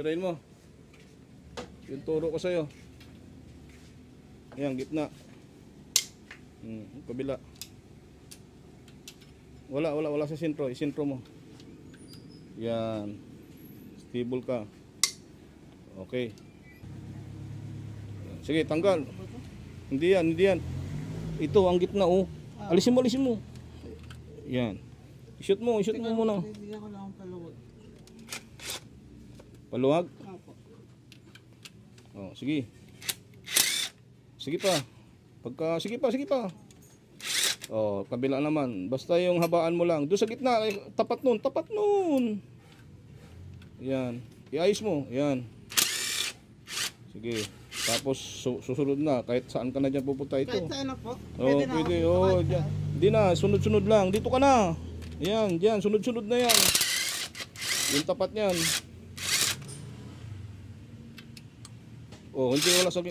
birahin mo. Yung turo ko sa'yo. Ayan, gitna. Kabila. Wala sa sentro. Isentro mo. Yan. Stable ka. Okay. Sige, tanggal. Hindi yan. Ito, ang gitna, oh. Alisin mo. Yan. I-shoot mo muna. Bibigyan ko lang ang paluwag. Paluwag? Opo. Oh, sige. Sige pa. Sige pa. Oh, kabila naman. Basta yung habaan mo lang. Doon sa gitna, tapat nun. Yan. Iayos mo. Yan. Sige. Tapos susunod na. Kahit saan ka na dyan pupunta ito. Kahit saan na po? Oh, pwede. Oh, dyan. Hindi na. Sunod-sunod lang. Dito ka na. Yan. Dyan. Sunod-sunod na yan. Yung tapat niyan. Oh, hindi wala sa...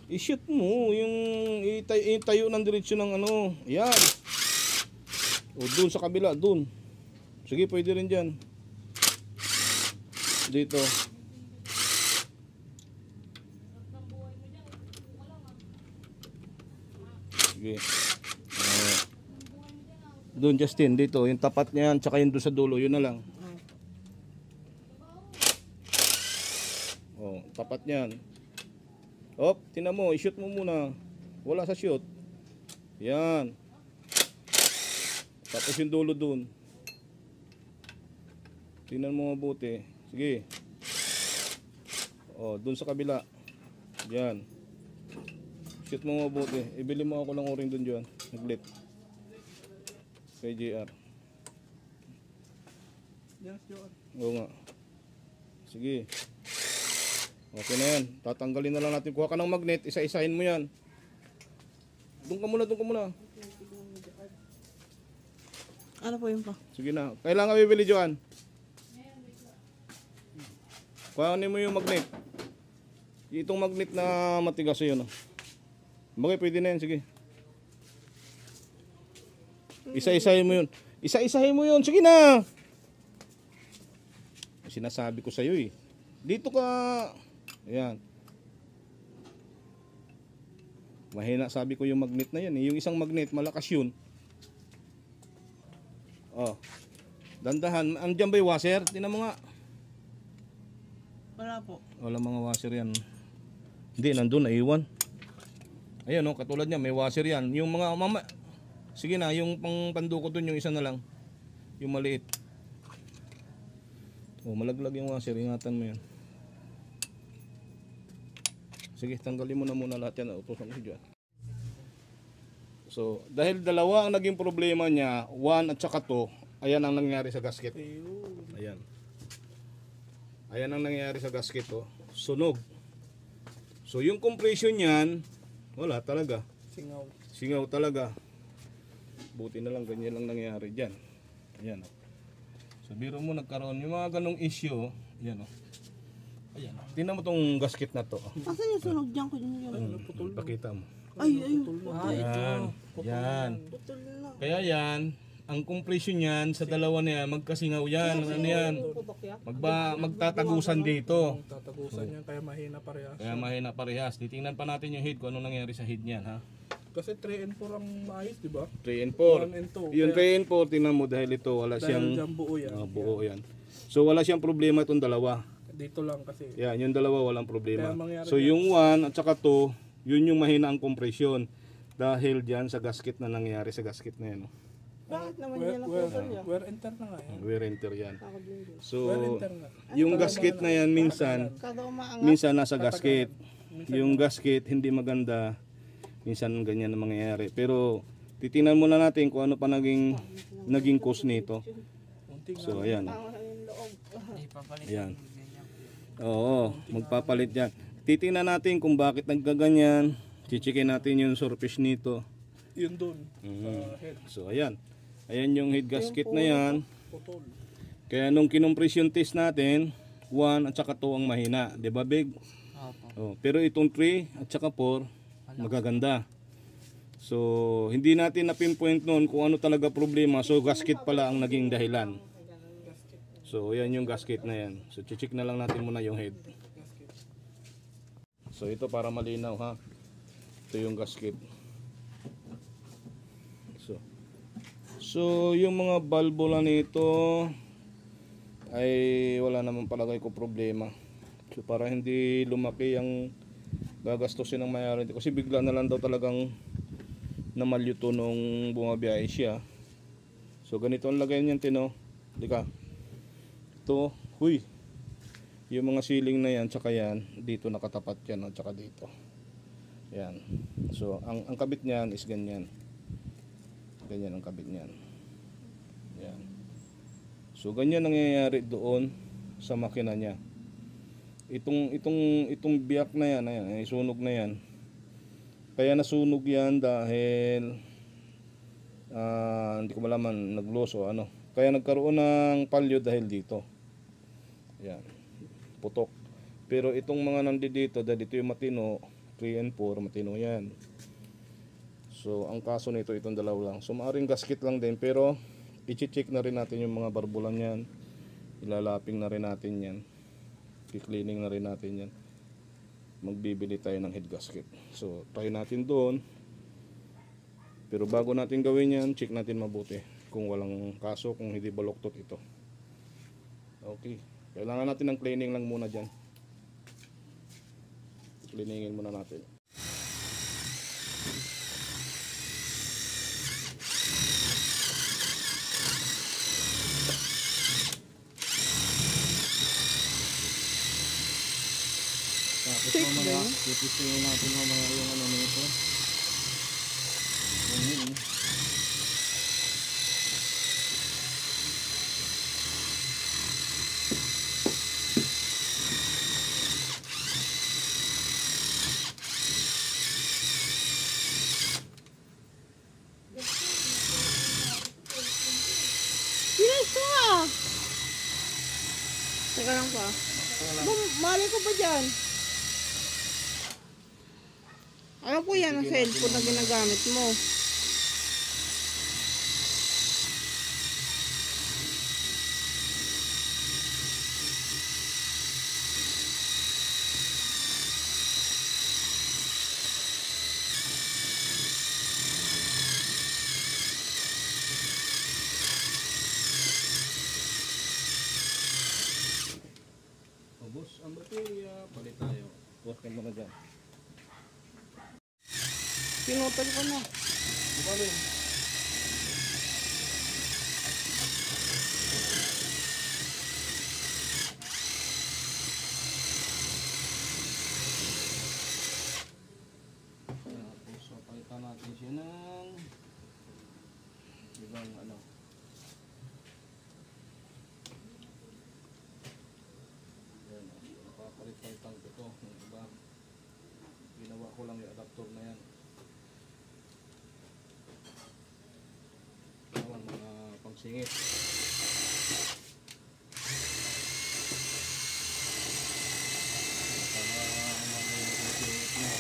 I-shoot mo. Yung itayo ng diretsyo ng ano. Yan. O, dun sa kabila. Dun. Sige, pwede rin dyan. Dito. Sige. Doon Justin, dito, yung tapat niya yan, tsaka yung doon sa dulo, yun na lang. Oh, tapat niyan. Op, tingnan mo, i-shoot mo muna. Wala sa shoot. Yan. Tapos yung dulo doon. Tingnan mo mabuti. Sige. Oh, doon sa kabila. Yan. Shoot mo mabuti. Ibili mo ako ng o-ring doon dyan. Nag-lit. Kay JR. Yes, Joan. Oo nga. Sige. Okay na yan. Tatanggalin na lang natin. Kuha ka ng magnet. Isa-isahin mo yan. Doon ka muna. Ano po yun pa? Sige na. Kailangan bibili, Joan. Kuhanin mo yung magnet. Itong magnet na matigas yun. Bagay, pwede na yan. Sige. Isa-isahin mo yun. Isa-isahin mo yun. Sige na. Sinasabi ko sa'yo eh. Dito ka. Ayan. Mahina sabi ko yung magnet na yan eh. Yung isang magnet, malakas yun. Oh. Dandahan. Andiyan ba yung washer? Tingnan mo nga. Wala po. Wala mga washer yan. Hindi, nandun, naiwan. Ayan o, katulad niya, may washer yan. Yung mga mama... Sige na, yung pandukot dun, yung isa na lang. Yung maliit. Oh, malaglag yung washer. Ingatan mo yan. Sige, tanggalin mo na muna lahat yan. Utusan mo si Joan. So, dahil dalawa ang naging problema niya, 1 at saka 2, ayan ang nangyari sa gasket. Ayan. Ayan ang nangyari sa gasket, oh. Sunog. So, yung compression niyan, wala talaga. Singaw talaga. Buti na lang, ganyan lang nangyari dyan. Ayan, oh. So, biro mo nagkaroon yung mga ganong issue. Ayan, oh. Ayan, oh. Tingnan mo tong gasket na to. Asan yung sunog dyan ko yun? Pakita mo. Ay. Yan. Yan. Putol na. Kaya yan, ang compression yan sa dalawa na yan, magkasingaw yan. Ano yan? Magtatagusan dito. Tatagusan yan, kaya mahina parehas. Kaya mahina parehas. Titingnan pa natin yung head kung ano nangyari sa head niyan, ha? Kasi 3 and 4 ang maayos, di ba? 3 and 4. 1 and 2. Yung 3 and 4, tingnan mo dahil ito, wala Dahil siyang... dyan buo yan. buo yan. So wala siyang problema itong dalawa. Dito lang kasi. Yan, yung dalawa walang problema. Kaya mangyari So yan. yung 1 at saka 2, yun yung mahina ang compression. Dahil dyan sa gasket na nangyari sa gasket na yan. Oh. Bakit naman yan ang putol yan? Wear and tear na nga yan. Wear and tear yan. Ako din din. So Wear and tear nga. yung gasket na yan minsan, Kada umaangat. minsan nasa gasket. Yung gasket hindi maganda. Minsan ganyan ang mangyayari. Pero titingnan muna natin kung ano pa naging cause nito. So ayan. Ang loob. Ayan. Oo, magpapalit yan. Titingnan natin kung bakit nagkaganyan. Chichikin natin yung surface nito. Yun dun. Sa head. So ayan. Ayan yung head gasket na yan. Putol. Kaya nung kinompression test natin, 1 at saka 2 ang mahina. Di ba, Big? Oh, pero itong 3 at saka 4, magaganda. So, hindi natin na-pinpoint noon kung ano talaga problema. So, gasket pala ang naging dahilan. So yan yung gasket na yan. So check na lang natin muna yung head. So ito para malinaw ha. Ito yung gasket. So yung mga valvula nito ay wala naman palagay ko problema. So para hindi lumaki ang gagastusin ng may-ari, kasi bigla na lang daw talagang namalyuto nung bumabiyahe siya. So ganito ang lagay niyan, Tino. Dika. Ito, huy. Yung mga ceiling na yan, tsaka yan, dito nakatapat yan, at tsaka dito. Yan. So ang kabit niyan is ganyan. Ganyan ang kabit niyan. Yan. So ganyan nangyayari doon sa makina niya. Itong biyak na yan, ayan, ay sunog na yan. Kaya nasunog yan dahil hindi ko malaman, nag-loss o ano. Kaya nagkaroon ng palyo dahil dito. Yan. Putok. Pero itong mga nandito, dahil ito yung matino, 3 and 4, matino yan. So ang kaso nito, itong dalawa lang. So maaaring gasket lang din, pero i-check na rin natin yung mga barbulan yan. Ilalaping na rin natin yan. I-cleaning na rin natin yan. Magbibili tayo ng head gasket. So try natin doon. Pero bago natin gawin yan, check natin mabuti kung walang kaso, kung hindi baloktot ito. Okay. Kailangan natin ng cleaning lang muna dyan. Cleaningin muna natin. Tapos mamaya, tipisingin natin mamaya yung ano nito. Bilis mo ah! Teka lang pa. Mali ko pa dyan. Ano po yan ang cellphone na ginagamit mo? Boss, ang baterya, palit tayo. Boss, ka muna dyan. Pinutol ko na. Bukalin. Tapos, palitan natin siya ng ibang ano. Yan, napapalit-palitan ko ito. Yung iba, ginawa ko lang yung adapter na yan. Mga pangsingit. Para mamaya na.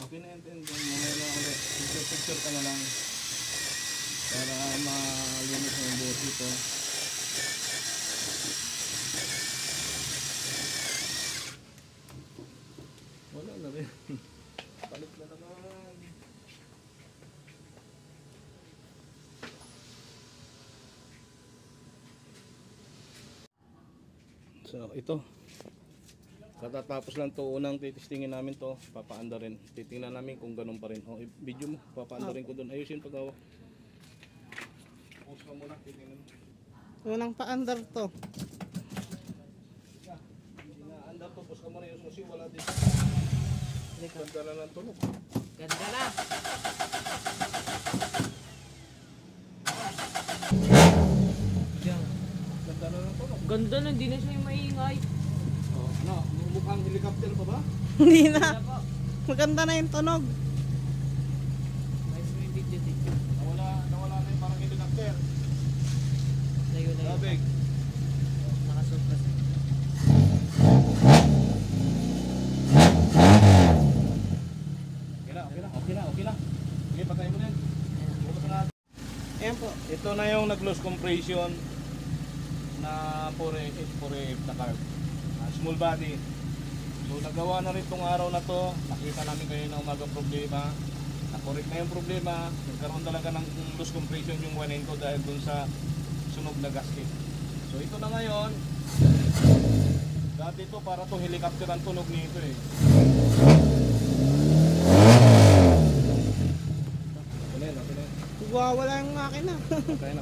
Okay na yun, mamaya na ulit. Picture ka na lang para malinis yung buhos ito. Wala na rin. Palit na naman. So ito, katatapos lang to, unang titistingin namin to, papaanda rin. Titingnan namin kung ganun pa rin. O, video mo, papaanda rin ko doon. Ayusin pag-awak. Pause ka muna, titingnan mo. Unang pa-under to. Tapos ka muna yung susi, wala din. Ganda na ng tunog. Ganda na. Ganda na ng tunog. Ganda na, hindi na siya yung maingay. Oh, ano, mukhang helicopter pa ba? Hindi na. Maganda na yung tunog. Nawala na yung parang helicopter. Layo na Sabig. Nakasot kasi. Okay na. Sige, patay mo din. Bukas na. Ayan po. Ito na yung nag-loose compression na 4AF na carb. Small body. So nagawa na rin itong araw na to. Nakita namin kayo na umaga problema. Nakorek na yung problema. Nagkaroon talaga ng loose compression yung 1 ko dahil dun sa sunog na gasket. So ito na ngayon. Dati ito para to helicopter ang tunog nito eh. Okay na. Wala yung makina. Patay na.